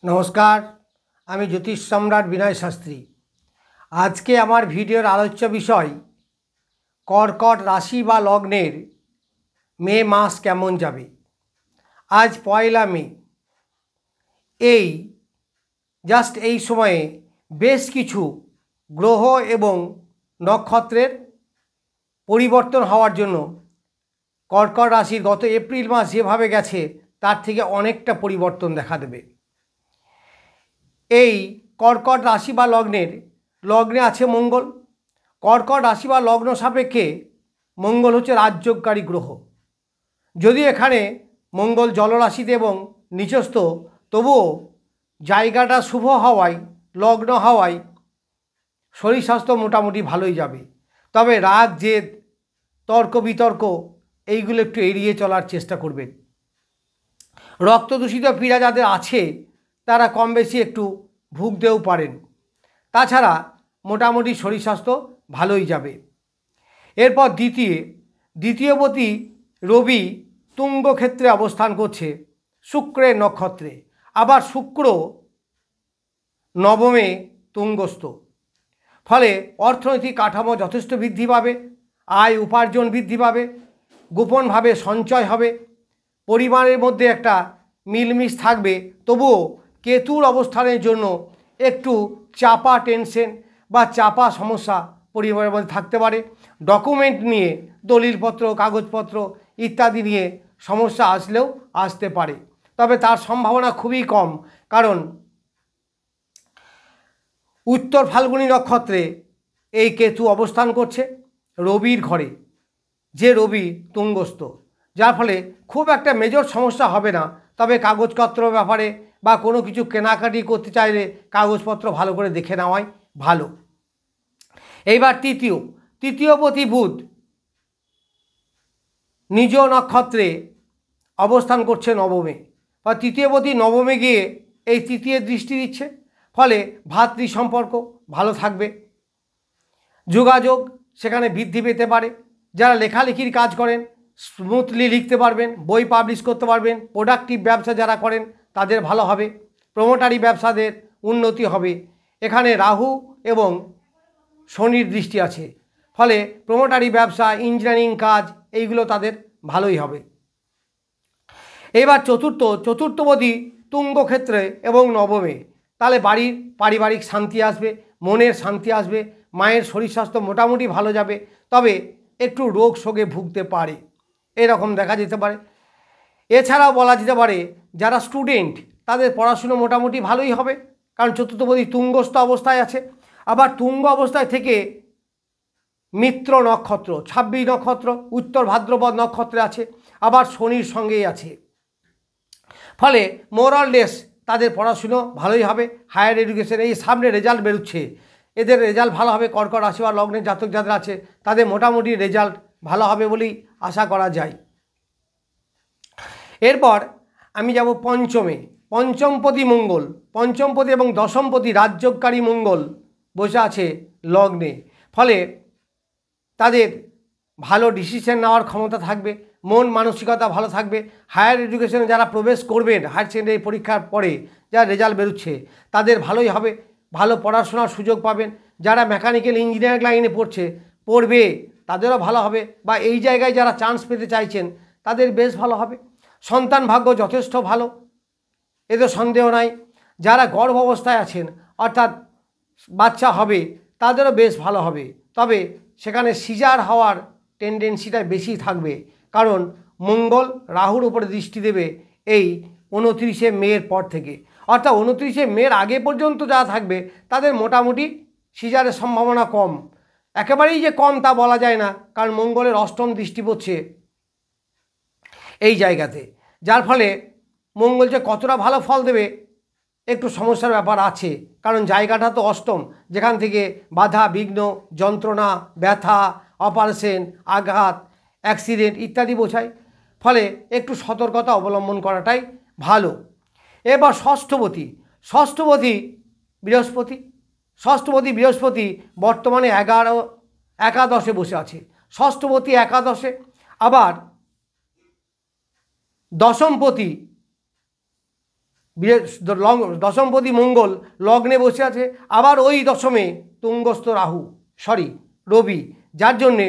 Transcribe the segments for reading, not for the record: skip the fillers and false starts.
नमस्कार, आमी ज्योतिष सम्राट विनय शास्त्री। आज के आमार भिडियोर आलोच्य विषय कर्कट राशि बा लग्नेर मे मास केमन जाबे। आज पयला मे, এই জাস্ট এই সময়ে বেশ কিছু গ্রহ এবং নক্ষত্রের পরিবর্তন হওয়ার জন্য কর্কট রাশির গত এপ্রিল মাস যেভাবে গেছে তার থেকে অনেকটা পরিবর্তন দেখা দেবে। এই কর্কট রাশি বা লগ্নে আছে মঙ্গল। কর্কট রাশি বা লগ্ন সাপেক্ষে মঙ্গল হচ্ছে রাজযোগকারী গ্রহ। যদি এখানে মঙ্গল জলরাশিতে এবং নিচস্থ, তবুও জায়গাটা শুভ হওয়ায়, লগ্ন হওয়ায় শরীর স্বাস্থ্য মোটামুটি ভালোই যাবে। তবে রাগ, জেদ, তর্ক বিতর্ক এইগুলো একটু এড়িয়ে চলার চেষ্টা করবেন। রক্তদূষিত পীড়া যাদের আছে তারা কম বেশি একটু ভুগতেও পারেন। তাছাড়া মোটামুটি শরীর স্বাস্থ্য ভালোই যাবে। এরপর দ্বিতীয়পতি রবি তুঙ্গ ক্ষেত্রে অবস্থান করছে শুক্রের নক্ষত্রে। আবার শুক্র নবমে তুঙ্গস্থ। ফলে অর্থনৈতিক কাঠামো যথেষ্ট বৃদ্ধি পাবে, আয় উপার্জন বৃদ্ধি পাবে, গোপনভাবে সঞ্চয় হবে, পরিবারের মধ্যে একটা মিলমিশ থাকবে। তবুও কেতুর অবস্থানের জন্য একটু চাপা টেনশন বা চাপা সমস্যা পরিবারের মধ্যে থাকতে পারে। ডকুমেন্ট নিয়ে, দলিলপত্র, কাগজপত্র ইত্যাদি নিয়ে সমস্যা আসলেও আসতে পারে, তবে তার সম্ভাবনা খুবই কম। কারণ উত্তর ফাল্গুনী নক্ষত্রে এই কেতু অবস্থান করছে রবির ঘরে, যে রবি তুঙ্গস্থ, যার ফলে খুব একটা মেজর সমস্যা হবে না। তবে কাগজপত্র ব্যাপারে বা কোনো কিছু কেনাকাটি করতে চাইলে কাগজপত্র ভালো করে দেখে নেওয়াই ভালো। এইবার তৃতীয়পতি বুধ নিজ নক্ষত্রে অবস্থান করছে নবমে, বা তৃতীয়পতি নবমে গিয়ে এই তৃতীয় দৃষ্টি দিচ্ছে। ফলে ভাতৃ সম্পর্ক ভালো থাকবে, যোগাযোগ সেখানে বৃদ্ধি পেতে পারে। যারা লেখালেখির কাজ করেন স্মুথলি লিখতে পারবেন, বই পাবলিশ করতে পারবেন। প্রোডাক্টিভ ব্যবসা যারা করেন তাদের ভালো হবে। প্রমোটারি ব্যবসাদের উন্নতি হবে। এখানে রাহু এবং শনির দৃষ্টি আছে, ফলে প্রমোটারি ব্যবসা, ইঞ্জিনিয়ারিং কাজ এইগুলো তাদের ভালোই হবে। এবার চতুর্থপতি তুঙ্গক্ষেত্রে এবং নবমে, তাহলে বাড়ির পারিবারিক শান্তি আসবে, মনের শান্তি আসবে, মায়ের শরীর স্বাস্থ্য মোটামুটি ভালো যাবে। তবে একটু রোগ শোকে ভুগতে পারে, এরকম দেখা যেতে পারে। এছাড়াও বলা যেতে পারে যারা স্টুডেন্ট তাদের পড়াশুনো মোটামুটি ভালোই হবে, কারণ চতুর্থপতি তুঙ্গস্থ অবস্থায় আছে। আবার তুঙ্গ অবস্থায় থেকে মিত্র নক্ষত্র, 26 নক্ষত্র উত্তর ভাদ্রপদ নক্ষত্রে আছে, আবার শনির সঙ্গেই আছে। ফলে মোরাললেস তাদের পড়াশুনো ভালোই হবে। হায়ার এডুকেশন, এই সামনে রেজাল্ট বেরোচ্ছে, এদের রেজাল্ট ভালো হবে। কর্কট রাশি বা লগ্নের জাতক যাদের আছে তাদের মোটামুটি রেজাল্ট ভালো হবে বলেই আশা করা যায়। এরপর আমি যাব পঞ্চমপতি মঙ্গল। পঞ্চমপতি এবং দশমপতি রাজযোগকারী মঙ্গল বসে আছে লগ্নে। ফলে তাদের ভালো ডিসিশন নেওয়ার ক্ষমতা থাকবে, মন মানসিকতা ভালো থাকবে। হায়ার এডুকেশনে যারা প্রবেশ করবেন, হায়ার সেকেন্ডারি পরীক্ষার পরে যা রেজাল্ট বেরোচ্ছে তাদের ভালোই হবে, ভালো পড়াশোনার সুযোগ পাবেন। যারা মেকানিক্যাল ইঞ্জিনিয়ারিং লাইনে পড়বে তাদেরও ভালো হবে, বা এই জায়গায় যারা চান্স পেতে চাইছেন তাদের বেশ ভালো হবে। সন্তান ভাগ্য যথেষ্ট ভালো, এতে সন্দেহ নাই। যারা গর্ভ অবস্থায় আছেন, অর্থাৎ বাচ্চা হবে, তাদেরও বেশ ভালো হবে। তবে সেখানে সিজার হওয়ার টেন্ডেন্সিটা বেশি থাকবে, কারণ মঙ্গল রাহুর উপরে দৃষ্টি দেবে এই 29শে মের পর থেকে। অর্থাৎ 29শে মের আগে পর্যন্ত যারা থাকবে তাদের মোটামুটি সিজারের সম্ভাবনা কম। একেবারেই যে কম তা বলা যায় না, কারণ মঙ্গলের অষ্টম দৃষ্টি পড়ছে এই জায়গাতে, যার ফলে মঙ্গল যে কতটা ভালো ফল দেবে একটু সমস্যার ব্যাপার আছে। কারণ জায়গাটা তো অষ্টম, যেখান থেকে বাধা বিঘ্ন, যন্ত্রণা, ব্যথা, অপারেশন, আঘাত, অ্যাক্সিডেন্ট ইত্যাদি বোঝায়। ফলে একটু সতর্কতা অবলম্বন করাটাই ভালো। এবার ষষ্ঠপতি বৃহস্পতি বর্তমানে একাদশে বসে আছে। ষষ্ঠপতি একাদশে, আবার দশমপতি দশমপতি মঙ্গল লগ্নে বসে আছে, আবার ওই দশমে তুঙ্গস্থ রাহু রবি, যার জন্যে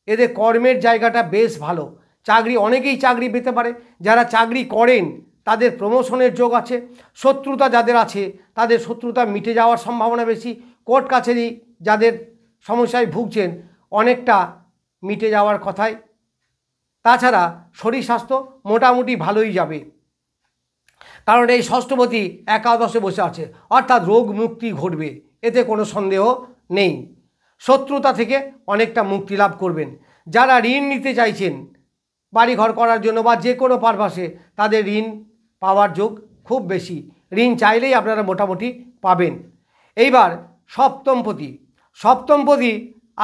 এদের কর্মের জায়গাটা বেশ ভালো। চাকরি, অনেকেই চাকরি পেতে পারে। যারা চাকরি করেন তাদের প্রমোশনের যোগ আছে। শত্রুতা যাদের আছে তাদের শত্রুতা মিটে যাওয়ার সম্ভাবনা বেশি। কোর্ট কাছারি যাদের সমস্যায় ভুগছেন অনেকটা মিটে যাওয়ার কথাই। তাছাড়া শরীর স্বাস্থ্য মোটামুটি ভালোই যাবে, কারণ এই ষষ্ঠপতি একাদশে বসে আছে, অর্থাৎ রোগ মুক্তি ঘটবে, এতে কোনো সন্দেহ নেই। শত্রুতা থেকে অনেকটা মুক্তি লাভ করবেন। যারা ঋণ নিতে চাইছেন বাড়িঘর করার জন্য বা যে কোনো পারপাসে, তাদের ঋণ পাওয়ার যোগ খুব বেশি। ঋণ চাইলেই আপনারা মোটামুটি পাবেন। এইবার সপ্তমপতি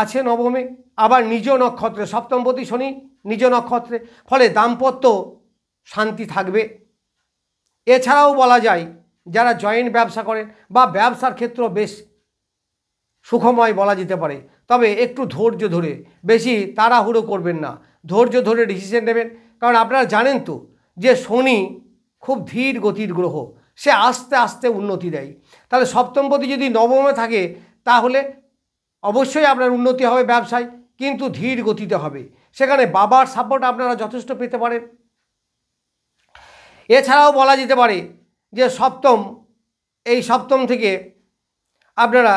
আছে নবমে, আবার নিজ নক্ষত্রে, সপ্তমপতি শনি নিজ নক্ষত্রে, ফলে দাম্পত্য শান্তি থাকবে। এছাড়াও বলা যায় যারা জয়েন্ট ব্যবসা করেন বা ব্যবসার ক্ষেত্র বেশ সুখময় বলা যেতে পারে, তবে একটু ধৈর্য ধরে, বেশি তাড়াহুড়ো করবেন না, ধৈর্য ধরে ডিসিশন নেবেন। কারণ আপনারা জানেন তো যে শনি খুব ধীর গতির গ্রহ, সে আস্তে আস্তে উন্নতি দেয়। তাহলে সপ্তমপতি যদি নবমে থাকে তাহলে অবশ্যই আপনার উন্নতি হবে ব্যবসায়, কিন্তু ধীর গতিতে হবে। সেখানে বাবার সাপোর্ট আপনারা যথেষ্ট পেতে পারেন। এছাড়াও বলা যেতে পারে যে সপ্তম থেকে আপনারা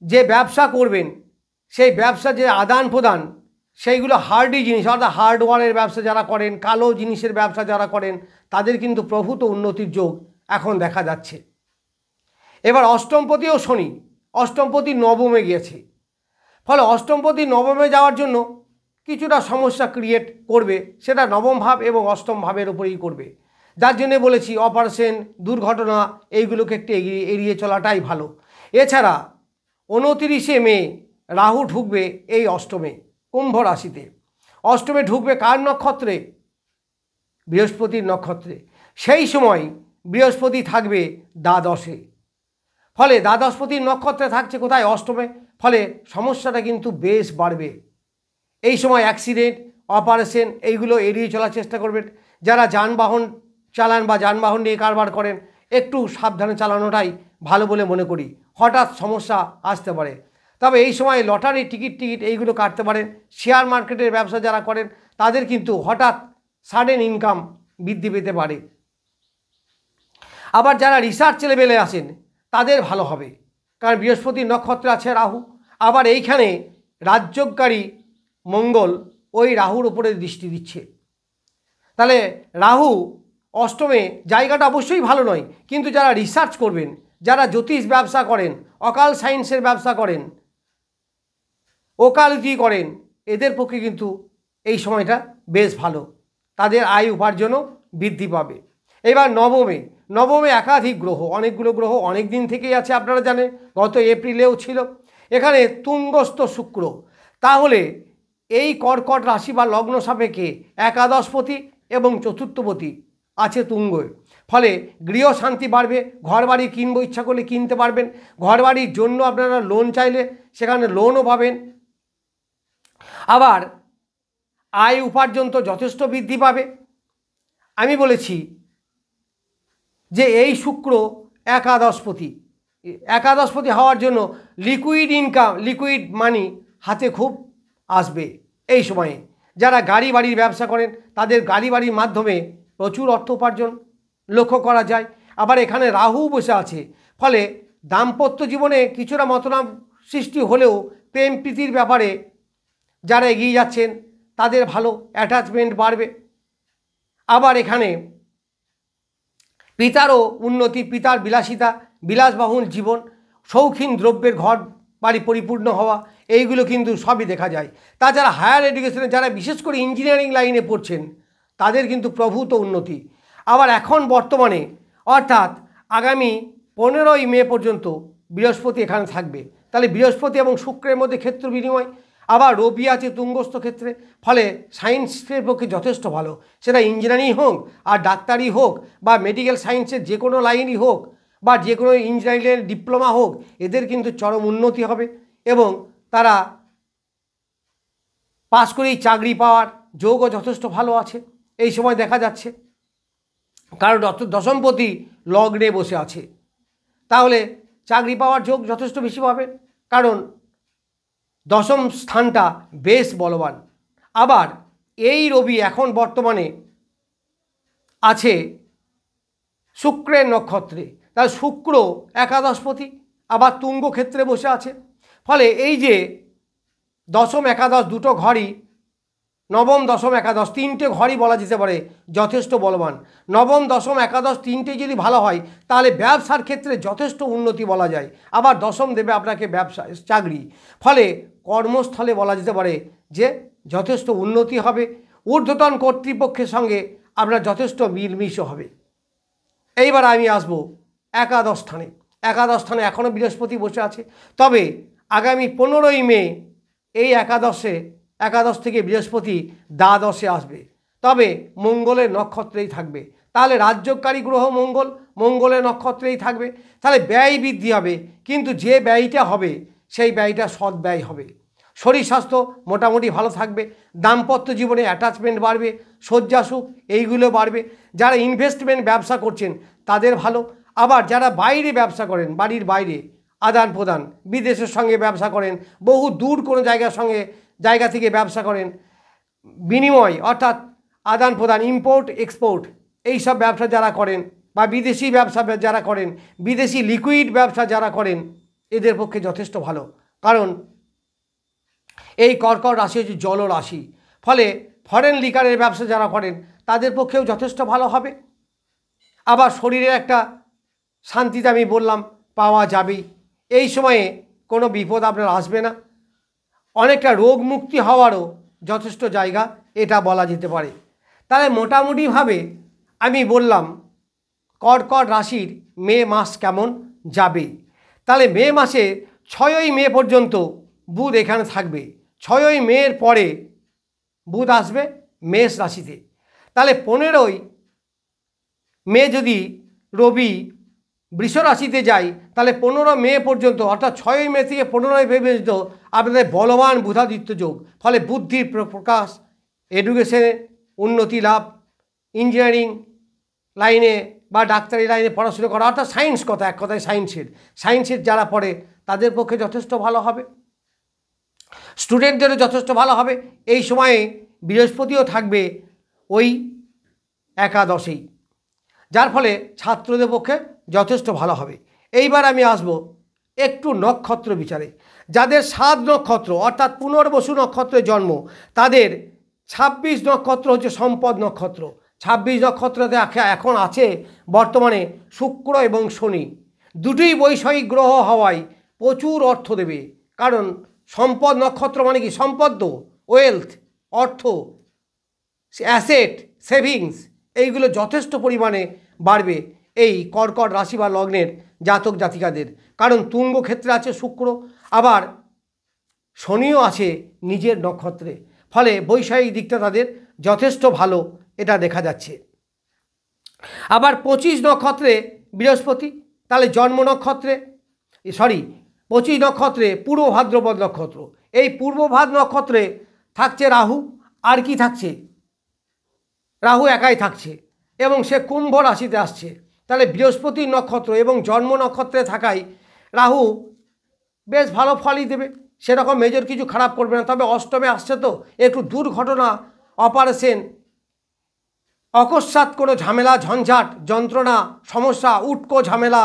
যে ব্যবসা করবেন সেই ব্যবসা যে আদান প্রদান সেইগুলো হার্ডি জিনিস, অর্থাৎ হার্ডওয়্যারের ব্যবসা যারা করেন, কালো জিনিসের ব্যবসা যারা করেন, তাদের কিন্তু প্রভূত উন্নতির যোগ এখন দেখা যাচ্ছে। এবার অষ্টমপতিও শনি, অষ্টমপতি নবমে গিয়েছে, ফলে অষ্টমপতি নবমে যাওয়ার জন্য কিছুটা সমস্যা ক্রিয়েট করবে, সেটা নবম ভাব এবং অষ্টম ভাবের উপরেই করবে। যার জন্যে বলেছি অপারেশন, দুর্ঘটনা এইগুলোকে একটু এড়িয়ে চলাটাই ভালো। এছাড়া 29শে মে রাহু ঢুকবে এই অষ্টমে, কুম্ভ রাশিতে। অষ্টমে ঢুকবে কার নক্ষত্রে? বৃহস্পতির নক্ষত্রে। সেই সময় বৃহস্পতি থাকবে দ্বাদশে, ফলে দ্বাদশপতির নক্ষত্রে থাকছে কোথায়? অষ্টমে। ফলে সমস্যাটা কিন্তু বেশ বাড়বে। এই সময় অ্যাক্সিডেন্ট, অপারেশন এইগুলো এড়িয়ে চলার চেষ্টা করবেন। যারা যানবাহন চালান বা যানবাহন নিয়ে কারবার করেন, একটু সাবধানে চালানোটাই ভালো বলে মনে করি। হঠাৎ সমস্যা আসতে পারে। তবে এই সময় লটারি টিকিট এইগুলো কাটতে পারেন। শেয়ার মার্কেটের ব্যবসা যারা করেন তাদের কিন্তু হঠাৎ সাডেন ইনকাম বৃদ্ধি পেতে পারে। আবার যারা রিসার্চ লেভেলে আছেন তাদের ভালো হবে, কারণ বৃহস্পতির নক্ষত্রে আছে রাহু। আবার এইখানে রাজ্যকারী মঙ্গল ওই রাহুর উপরে দৃষ্টি দিচ্ছে। তাহলে রাহু অষ্টমে জায়গাটা অবশ্যই ভালো নয়, কিন্তু যারা রিসার্চ করবেন, যারা জ্যোতিষ ব্যবসা করেন, অকাল সায়েন্সের ব্যবসা করেন, ওকালতি করেন, এদের পক্ষে কিন্তু এই সময়টা বেশ ভালো, তাদের আয় উপার্জনও বৃদ্ধি পাবে। এবার নবমে একাধিক গ্রহ, অনেকগুলো গ্রহ অনেক দিন থেকেই আছে, আপনারা জানেন, গত এপ্রিলেও ছিল। এখানে তুঙ্গস্থ শুক্র, তাহলে এই কর্কট রাশি বা লগ্ন সাপেক্ষে একাদশপতি এবং চতুর্থপতি আছে তুঙ্গে, ফলে গৃহ শান্তি বাড়বে। ঘর বাড়ি কিনবো ইচ্ছা করলে কিনতে পারবেন। ঘর বাড়ির জন্য আপনারা লোন চাইলে সেখানে লোনও পাবেন। আবার আয় উপার্জন তো যথেষ্ট বৃদ্ধি পাবে। আমি বলেছি যে এই শুক্র একাদশপতি হওয়ার জন্য লিকুইড ইনকাম, লিকুইড মানি হাতে খুব আসবে এই সময়ে। যারা গাড়ি বাড়ির ব্যবসা করেন তাদের গাড়ি বাড়ির মাধ্যমে প্রচুর অর্থ উপার্জন লক্ষ্য করা যায়। আবার এখানে রাহু বসে আছে, ফলে দাম্পত্য জীবনে কিছুটা মতনাম সৃষ্টি হলেও প্রেম প্রীতির ব্যাপারে যারা এগিয়ে যাচ্ছেন তাদের ভালো অ্যাটাচমেন্ট বাড়বে। আবার এখানে পিতারও উন্নতি, পিতার বিলাসিতা, বিলাসবহুল জীবন, শৌখিন দ্রব্যের ঘর বাড়ি পরিপূর্ণ হওয়া, এইগুলো কিন্তু সবই দেখা যায়। তাছাড়া হায়ার এডুকেশনে যারা বিশেষ করে ইঞ্জিনিয়ারিং লাইনে পড়ছেন তাদের কিন্তু প্রভূত উন্নতি। আবার এখন বর্তমানে অর্থাৎ আগামী 15ই মে পর্যন্ত বৃহস্পতি এখানে থাকবে, তাহলে বৃহস্পতি এবং শুক্রের মধ্যে ক্ষেত্র বিনিময়। আবার রবি আছে তুঙ্গস্থ ক্ষেত্রে, ফলে সায়েন্সের পক্ষে যথেষ্ট ভালো, সেটা ইঞ্জিনিয়ারিং হোক আর ডাক্তারি হোক বা মেডিকেল সায়েন্সের যে কোনো লাইনই হোক বা যে কোনো ইঞ্জিনিয়ারিংয়ের ডিপ্লোমা হোক, এদের কিন্তু চরম উন্নতি হবে এবং তারা পাশ করেই চাকরি পাওয়ার যোগও যথেষ্ট ভালো আছে এই সময় দেখা যাচ্ছে। কারণ দশমপতি লগ্নে বসে আছে, তাহলে চাকরি পাওয়ার যোগ যথেষ্ট বেশি পাবে, কারণ দশম স্থানটা বেশ বলবান। আবার এই রবি এখন বর্তমানে আছে শুক্রের নক্ষত্রে, তাহলে শুক্র একাদশপতি, আবার তুঙ্গ ক্ষেত্রে বসে আছে। ফলে এই যে দশম একাদশ দুটো ঘরই, নবম দশম একাদশ তিনটে ঘরই বলা যেতে পারে যথেষ্ট বলবান। নবম দশম একাদশ তিনটে যদি ভালো হয় তাহলে ব্যবসার ক্ষেত্রে যথেষ্ট উন্নতি বলা যায়। আবার দশম দেবে আপনাকে ব্যবসা চাকরি, ফলে কর্মস্থলে বলা যেতে পারে যে যথেষ্ট উন্নতি হবে। ঊর্ধ্বতন কর্তৃপক্ষের সঙ্গে আপনার যথেষ্ট মিলমিশও হবে। এইবার আমি আসবো একাদশ স্থানে। একাদশ স্থানে এখনও বৃহস্পতি বসে আছে, তবে আগামী 15ই মে এই একাদশ থেকে বৃহস্পতি দ্বাদশে আসবে, তবে মঙ্গলের নক্ষত্রেই থাকবে। তাহলে রাজ্যকারী গ্রহ মঙ্গলের নক্ষত্রেই থাকবে, তাহলে ব্যয় বৃদ্ধি হবে, কিন্তু যে ব্যয়টা হবে সেই ব্যয়টা সৎ ব্যয় হবে। শরীর স্বাস্থ্য মোটামুটি ভালো থাকবে, দাম্পত্য জীবনে অ্যাটাচমেন্ট বাড়বে, শয্যাসুখ এইগুলো বাড়বে। যারা ইনভেস্টমেন্ট ব্যবসা করছেন তাদের ভালো। আবার যারা বাইরে ব্যবসা করেন, বাড়ির বাইরে আদান প্রদান, বিদেশের সঙ্গে ব্যবসা করেন, বহু দূর কোনো জায়গা থেকে ব্যবসা করেন, বিনিময় অর্থাৎ আদান প্রদান, ইম্পোর্ট এক্সপোর্ট, এইসব ব্যবসা যারা করেন, বা বিদেশি ব্যবসা যারা করেন, বিদেশি লিকুইড ব্যবসা যারা করেন, এদের পক্ষে যথেষ্ট ভালো। কারণ এই কর্কট রাশি হচ্ছে জল রাশি, ফলে ফরেন লিকারের ব্যবসা যারা করেন তাদের পক্ষেও যথেষ্ট ভালো হবে। আবার শরীরের একটা শান্তিতে আমি বললাম পাওয়া যাবেই। এই সময়ে কোনো বিপদ আপনার আসবে না, অনেকটা রোগ মুক্তি হওয়ারও যথেষ্ট জায়গা এটা বলা যেতে পারে। তাহলে মোটামুটিভাবে আমি বললাম কর্কট রাশির মে মাস কেমন যাবে। তাহলে মে মাসে 6ই মে পর্যন্ত বুধ এখানে থাকবে, 6ই মের পরে বুধ আসবে মেষ রাশিতে। তাহলে 15ই মে যদি রবি বৃষ রাশিতে যায়, তাহলে 15 মে পর্যন্ত, অর্থাৎ 6ই মে থেকে 15ই মে পর্যন্ত আপনাদের বলবান বুধাদিত্য যোগ। ফলে বুদ্ধির প্রকাশ, এডুকেশনে উন্নতি লাভ, ইঞ্জিনিয়ারিং লাইনে বা ডাক্তারি লাইনে পড়াশুনো করা, অর্থাৎ সায়েন্স, কথা এক কথায় সায়েন্সের যারা পড়ে তাদের পক্ষে যথেষ্ট ভালো হবে, স্টুডেন্টদেরও যথেষ্ট ভালো হবে। এই সময়ে বৃহস্পতিও থাকবে ওই একাদশেই, যার ফলে ছাত্রদের পক্ষে যথেষ্ট ভালো হবে। এইবার আমি আসব একটু নক্ষত্র বিচারে। যাদের 7 নক্ষত্র অর্থাৎ পুনর্বসু নক্ষত্রের জন্ম, তাদের 26 নক্ষত্র হচ্ছে সম্পদ নক্ষত্র। 26 নক্ষত্রতে এখন আছে বর্তমানে শুক্র এবং শনি, দুটোই বৈষয়িক গ্রহ হওয়ায় প্রচুর অর্থ দেবে। কারণ সম্পদ নক্ষত্র মানে কি? সম্পদ, ওয়েলথ, অর্থ, অ্যাসেট, সেভিংস, এইগুলো যথেষ্ট পরিমাণে বাড়বে এই কর্কট রাশি বা লগ্নের জাতক জাতিকাদের। কারণ তুঙ্গ ক্ষেত্রে আছে শুক্র, আবার শনিও আছে নিজের নক্ষত্রে, ফলে বৈষয়িক দিকটা তাদের যথেষ্ট ভালো, এটা দেখা যাচ্ছে। আবার 25 নক্ষত্রে বৃহস্পতি, তাহলে জন্ম নক্ষত্রে 25 নক্ষত্রে পূর্ব ভাদ্রপদ নক্ষত্র, এই পূর্বভাদ নক্ষত্রে থাকছে রাহু। আর কি থাকছে? রাহু একাই থাকছে এবং সে কুম্ভ রাশিতে আসছে। তাহলে বৃহস্পতির নক্ষত্র এবং জন্ম নক্ষত্রে থাকায় রাহু বেশ ভালো ফলই দেবে, সেরকম মেজর কিছু খারাপ করবে না। তবে অষ্টমে আসছে তো একটু দুর্ঘটনা, অপারেশন, অকস্মাৎ কোনো ঝামেলা, ঝঞ্ঝাট, যন্ত্রণা, সমস্যা, উটকো ঝামেলা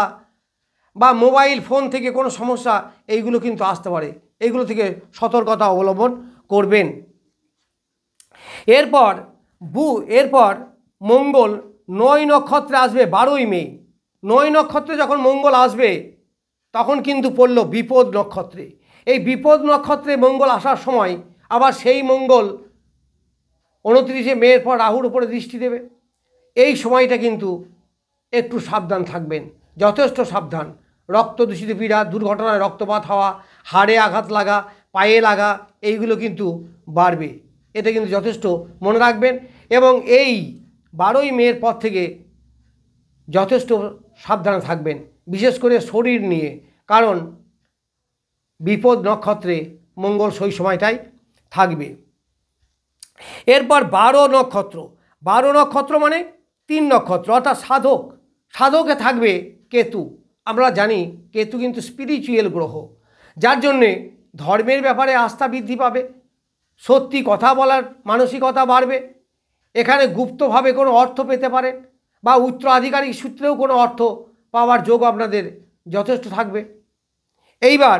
বা মোবাইল ফোন থেকে কোনো সমস্যা, এইগুলো কিন্তু আসতে পারে। এইগুলো থেকে সতর্কতা অবলম্বন করবেন। এরপর মঙ্গল 9 নক্ষত্রে আসবে 12ই মে। 9 নক্ষত্রে যখন মঙ্গল আসবে তখন কিন্তু পড়ল বিপদ নক্ষত্রে। এই বিপদ নক্ষত্রে মঙ্গল আসার সময় আবার সেই মঙ্গল 29শে মের পর রাহুর উপরে দৃষ্টি দেবে। এই সময়টা কিন্তু একটু সাবধান থাকবেন, যথেষ্ট সাবধান। রক্ত দূষিত পীড়া, দুর্ঘটনায় রক্তপাত হওয়া, হাড়ে আঘাত লাগা, পায়ে লাগা, এইগুলো কিন্তু বাড়বে, এটা কিন্তু যথেষ্ট মনে রাখবেন। এবং এই 12ই মের পর থেকে যথেষ্ট সাবধানে থাকবেন, বিশেষ করে শরীর নিয়ে, কারণ বিপদ নক্ষত্রে মঙ্গল সেই সময়টাই থাকবে। এরপর 12 নক্ষত্র। 12 নক্ষত্র মানে 3 নক্ষত্র অর্থাৎ সাধক, সাধকে থাকবে কেতু। আমরা জানি কেতু কিন্তু স্পিরিচুয়াল গ্রহ, যার জন্যে ধর্মের ব্যাপারে আস্থা বৃদ্ধি পাবে, সত্যি কথা বলার মানসিকতা বাড়বে, এখানে গুপ্তভাবে কোনো অর্থ পেতে পারেন বা উত্তরাধিকারী সূত্রেও কোনো অর্থ পাওয়ার যোগ আপনাদের যথেষ্ট থাকবে। এইবার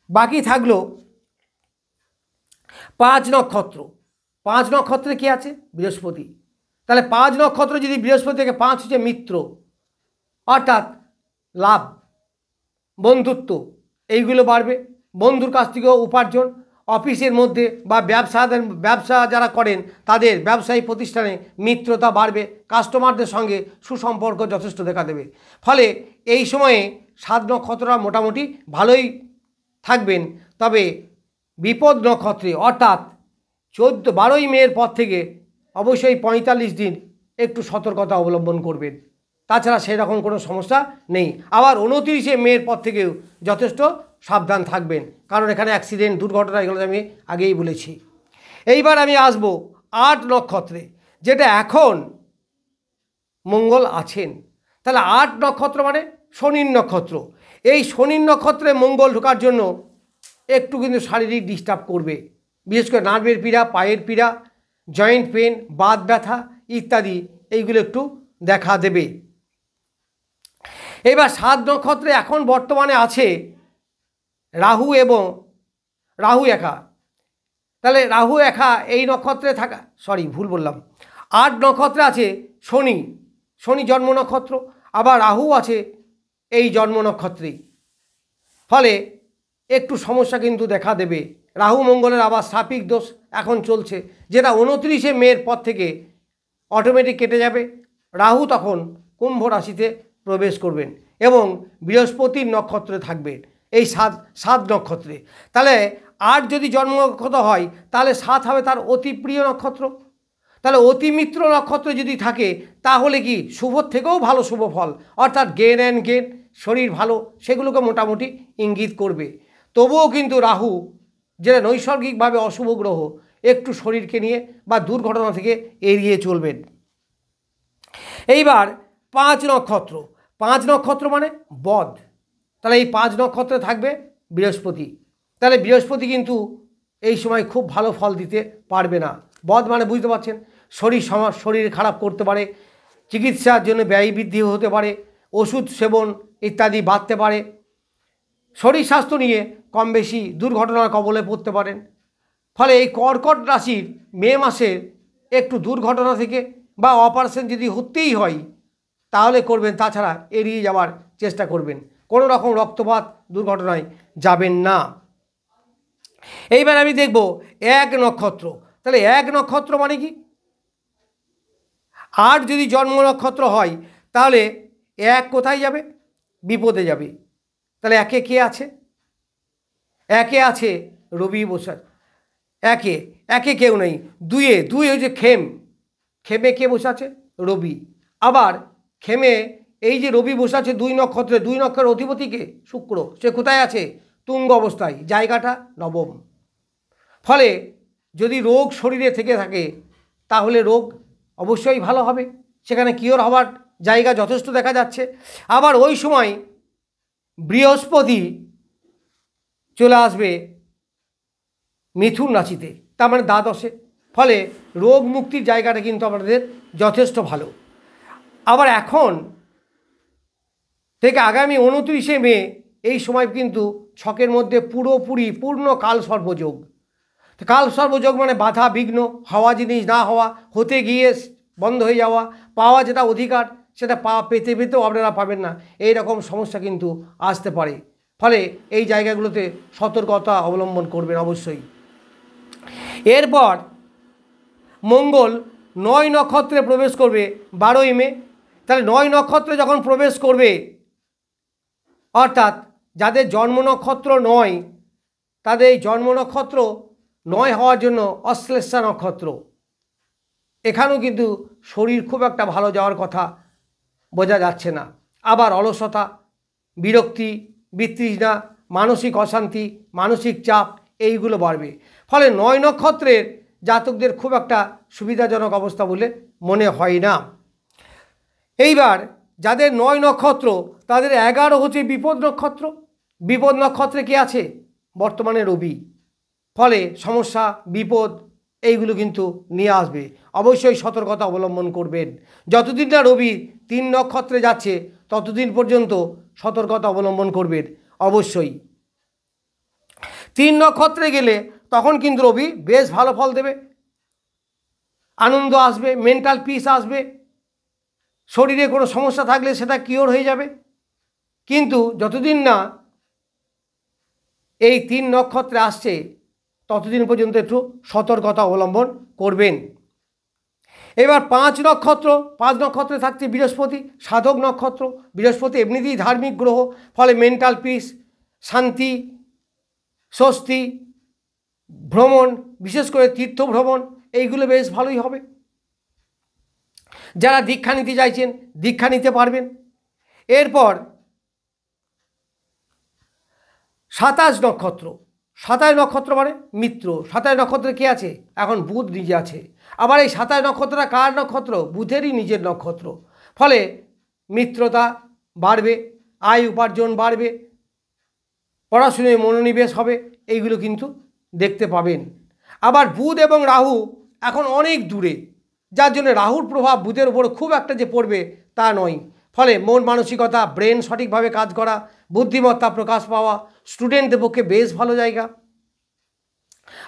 বাকি থাকলো 5 নক্ষত্র। 5 নক্ষত্রে কি আছে? বৃহস্পতি। তাহলে 5 নক্ষত্র যদি বৃহস্পতি থেকে 5 হচ্ছে মিত্র, অর্থাৎ লাভ, বন্ধুত্ব, এইগুলো বাড়বে। বন্ধুর কাছ থেকেও উপার্জন, অফিসের মধ্যে বা ব্যবসা যারা করেন তাদের ব্যবসায়ী প্রতিষ্ঠানে মিত্রতা বাড়বে, কাস্টমারদের সঙ্গে সুসম্পর্ক যথেষ্ট দেখা দেবে। ফলে এই সময়ে 7 নক্ষত্ররা মোটামুটি ভালোই থাকবেন। তবে বিপদ নক্ষত্রে অর্থাৎ 12ই মের পর থেকে অবশ্যই 45 দিন একটু সতর্কতা অবলম্বন করবেন, তাছাড়া সেরকম কোনো সমস্যা নেই। আবার 29শে মের পর থেকেও যথেষ্ট সাবধান থাকবেন, কারণ এখানে অ্যাক্সিডেন্ট, দুর্ঘটনা, এগুলো আমি আগেই বলেছি। এইবার আমি আসব 8 নক্ষত্রে, যেটা এখন মঙ্গল আছেন। তাহলে 8 নক্ষত্র মানে শনির নক্ষত্র। এই শনির নক্ষত্রে মঙ্গল ঢোকার জন্য একটু কিন্তু শারীরিক ডিস্টার্ব করবে, বিশেষ করে নার্ভের পীড়া, পায়ের পীড়া, জয়েন্ট পেন, বাত ব্যথা ইত্যাদি এইগুলো একটু দেখা দেবে। এবার 7 নক্ষত্রে এখন বর্তমানে আছে রাহু এবং রাহু একা। তাহলে রাহু একা এই নক্ষত্রে থাকা, ভুল বললাম, 8 নক্ষত্রে আছে শনি, শনি জন্ম নক্ষত্র, আবার রাহু আছে এই জন্ম নক্ষত্রেই। ফলে একটু সমস্যা কিন্তু দেখা দেবে। রাহু মঙ্গলের আবার সাপিক দোষ এখন চলছে, যেটা 29শে মের পর থেকে অটোমেটিক কেটে যাবে। রাহু তখন কুম্ভ রাশিতে প্রবেশ করবেন এবং বৃহস্পতির নক্ষত্রে থাকবে এই 7 নক্ষত্রে। তাহলে 8 যদি জন্ম নক্ষত্র হয় তাহলে 7 হবে তার অতি প্রিয় নক্ষত্র। তাহলে অতিমিত্র নক্ষত্র যদি থাকে তাহলে কি শুভর থেকেও ভালো শুভ ফল, অর্থাৎ গেন অ্যান্ড গেন, শরীর ভালো, সেগুলোকে মোটামুটি ইঙ্গিত করবে। তবুও কিন্তু রাহু, যেটা নৈসর্গিকভাবে অশুভ গ্রহ, একটু শরীরকে নিয়ে বা দুর্ঘটনা থেকে এড়িয়ে চলবেন। এইবার 5 নক্ষত্র। 5 নক্ষত্র মানে বদ। তাহলে এই 5 নক্ষত্রে থাকবে বৃহস্পতি। তাহলে বৃহস্পতি কিন্তু এই সময় খুব ভালো ফল দিতে পারবে না। বদ মানে বুঝতে পারছেন, শরীর খারাপ করতে পারে, চিকিৎসার জন্য ব্যয় বৃদ্ধি হতে পারে, ওষুধ সেবন ইত্যাদি বাড়তে পারে, শরীর স্বাস্থ্য নিয়ে কম বেশি দুর্ঘটনার কবলে পড়তে পারেন। ফলে এই কর্কট রাশির মে মাসের একটু দুর্ঘটনা থেকে বা অপারেশন যদি হতেই হয় তাহলে করবেন, তাছাড়া এড়িয়ে যাওয়ার চেষ্টা করবেন, কোনো রকম রক্তপাত দুর্ঘটনায় যাবেন না। এইবার আমি দেখব 1 নক্ষত্র। তাহলে 1 নক্ষত্র মানে কি? 8 যদি জন্ম নক্ষত্র হয় তাহলে 1 কোথায় যাবে? বিপদে যাবে। তাহলে 1-এ কে আছে? 1-এ আছে রবি বসে, 1-এ কেউ নেই। 2 হচ্ছে খেম, খেমে কে বসে আছে? রবি। আবার খেমে এই যে রবি বসে আছে 2 নক্ষত্রে, 2 নক্ষত্রের অধিপতি কে? শুক্র। সে কোথায় আছে? তুঙ্গ অবস্থায়, জায়গাটা নবম। ফলে যদি রোগ শরীরে থেকে থাকে তাহলে রোগ অবশ্যই ভালো হবে, সেখানে কিওর হওয়ার জায়গা যথেষ্ট দেখা যাচ্ছে। আবার ওই সময় বৃহস্পতি চলে আসবে মিথুন রাশিতে, তার মানে দ্বাদশে। ফলে রোগ মুক্তির জায়গাটা কিন্তু আমাদের যথেষ্ট ভালো। আবার এখন থেকে আগামী 29শে মে এই সময় কিন্তু ছকের মধ্যে পুরোপুরি পূর্ণ কাল সর্বযোগ। কাল সর্বযোগ মানে বাধা বিঘ্ন, হওয়া জিনিস না হওয়া, হতে গিয়ে বন্ধ হয়ে যাওয়া, পাওয়া যেটা অধিকার সেটা পেতেও আপনারা পাবেন না, এই রকম সমস্যা কিন্তু আসতে পারে। ফলে এই জায়গাগুলোতে সতর্কতা অবলম্বন করবেন অবশ্যই। এরপর মঙ্গল 9 নক্ষত্রে প্রবেশ করবে 12ই মে। তাহলে 9 নক্ষত্রে যখন প্রবেশ করবে, অর্থাৎ যাদের জন্ম নক্ষত্র 9, তাদের এই জন্ম নক্ষত্র 9 হওয়ার জন্য অশ্লেষা নক্ষত্র, এখানেও কিন্তু শরীর খুব একটা ভালো যাওয়ার কথা বোঝা যাচ্ছে না। আবার অলসতা, বিরক্তি, বিতৃষ্ণা, মানসিক অশান্তি, মানসিক চাপ এইগুলো বাড়বে। ফলে 9 নক্ষত্রের জাতকদের খুব একটা সুবিধাজনক অবস্থা বলে মনে হয় না। এইবার যাদের 9 নক্ষত্র তাদের 11 হচ্ছে বিপদ নক্ষত্র। বিপদ নক্ষত্রে কে আছে? বর্তমানে রবি। ফলে সমস্যা বিপদ এইগুলো কিন্তু নিয়ে আসবে। অবশ্যই সতর্কতা অবলম্বন করবেন। যতদিন না রবি 3 নক্ষত্রে যাচ্ছে ততদিন পর্যন্ত সতর্কতা অবলম্বন করবেন অবশ্যই। 3 নক্ষত্রে গেলে তখন কিন্তু রবি বেশ ভালো ফল দেবে, আনন্দ আসবে, মেন্টাল পিস আসবে, শরীরে কোনো সমস্যা থাকলে সেটা কিওর হয়ে যাবে। কিন্তু যতদিন না এই 3 নক্ষত্রে আসছে ততদিন পর্যন্ত একটু সতর্কতা অবলম্বন করবেন। এবার 5 নক্ষত্র, 5 নক্ষত্রে থাকছে বৃহস্পতি, সাধক নক্ষত্র। বৃহস্পতি এমনিতেই ধার্মিক গ্রহ, ফলে মেন্টাল পিস, শান্তি, স্বস্তি, ভ্রমণ, বিশেষ করে তীর্থ ভ্রমণ এইগুলো বেশ ভালোই হবে। যারা দীক্ষা নিতে চাইছেন দীক্ষা নিতে পারবেন। এরপর 27 নক্ষত্র। 27 নক্ষত্র মানে মিত্র। 27 নক্ষত্রে কে আছে? এখন বুধ নিজে আছে। আবার এই 27 নক্ষত্রটা কার নক্ষত্র? বুধেরই নিজের নক্ষত্র। ফলে মিত্রতা বাড়বে, আয় উপার্জন বাড়বে, পড়াশোনায় মনোনিবেশ হবে, এইগুলো কিন্তু দেখতে পাবেন। আবার বুধ এবং রাহু এখন অনেক দূরে, যার জন্য রাহুর প্রভাব বুধের উপর খুব একটা যে পড়বে তা নয়। ফলে মন মানসিকতা, ব্রেন সঠিকভাবে কাজ করা, বুদ্ধিমত্তা প্রকাশ পাওয়া স্টুডেন্টদের পক্ষে বেশ ভালো জায়গা।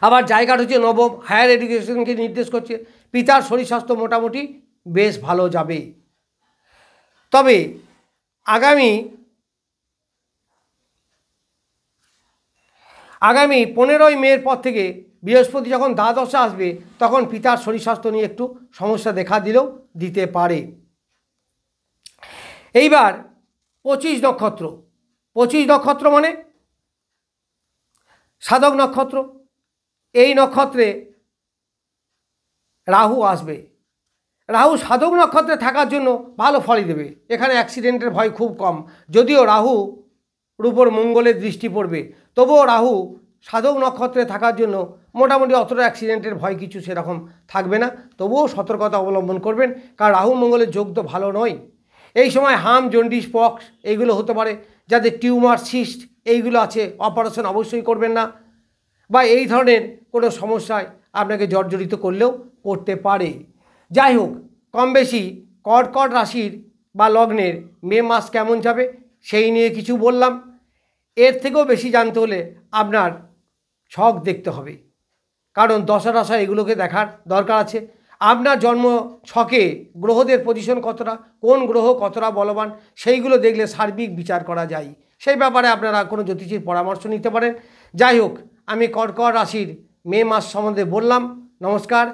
আবার জায়গাটা হচ্ছে নবম, হায়ার এডুকেশনকে নির্দেশ করছে। পিতার শরীর স্বাস্থ্য মোটামুটি বেশ ভালো যাবে। তবে আগামী 15ই মের পর থেকে বৃহস্পতি যখন দ্বাদশে আসবে তখন পিতার শরীর স্বাস্থ্য নিয়ে একটু সমস্যা দেখা দিলেও দিতে পারে। এইবার 25 নক্ষত্র। 25 নক্ষত্র মানে সাধক নক্ষত্র। এই নক্ষত্রে রাহু আসবে। রাহু সাধক নক্ষত্রে থাকার জন্য ভালো ফলই দেবে। এখানে অ্যাক্সিডেন্টের ভয় খুব কম। যদিও রাহুর উপর মঙ্গলের দৃষ্টি পড়বে, তবুও রাহু সাধক নক্ষত্রে থাকার জন্য মোটামুটি অতটা অ্যাক্সিডেন্টের ভয় কিছু সেরকম থাকবে না। তবুও সতর্কতা অবলম্বন করবেন, কারণ রাহু মঙ্গলের যোগ তো ভালো নয়। এই সময় হাম, জন্ডিস, পক্স এইগুলো হতে পারে। যাদের টিউমার, সিস্ট এইগুলো আছে অপারেশন অবশ্যই করবেন না, বা এই ধরনের কোনো সমস্যায় আপনাকে জর্জরিত করলেও করতে পারে। যাই হোক, কম বেশি কর্কট রাশির বা লগ্নের মে মাস কেমন যাবে সেই নিয়ে কিছু বললাম। এর থেকেও বেশি জানতে হলে আপনার ছক দেখতে হবে, কারণ দশা দশা এগুলোকে দেখার দরকার আছে। আপনার জন্ম ছকে গ্রহদের পজিশন কতটা, কোন গ্রহ কতটা বলবান, সেইগুলো দেখলে সার্বিক বিচার করা যায়। সেই ব্যাপারে আপনারা কোনো জ্যোতিষীর পরামর্শ নিতে পারেন। যাই হোক, আমি কর্কট রাশির মে মাস সম্বন্ধে বললাম। নমস্কার।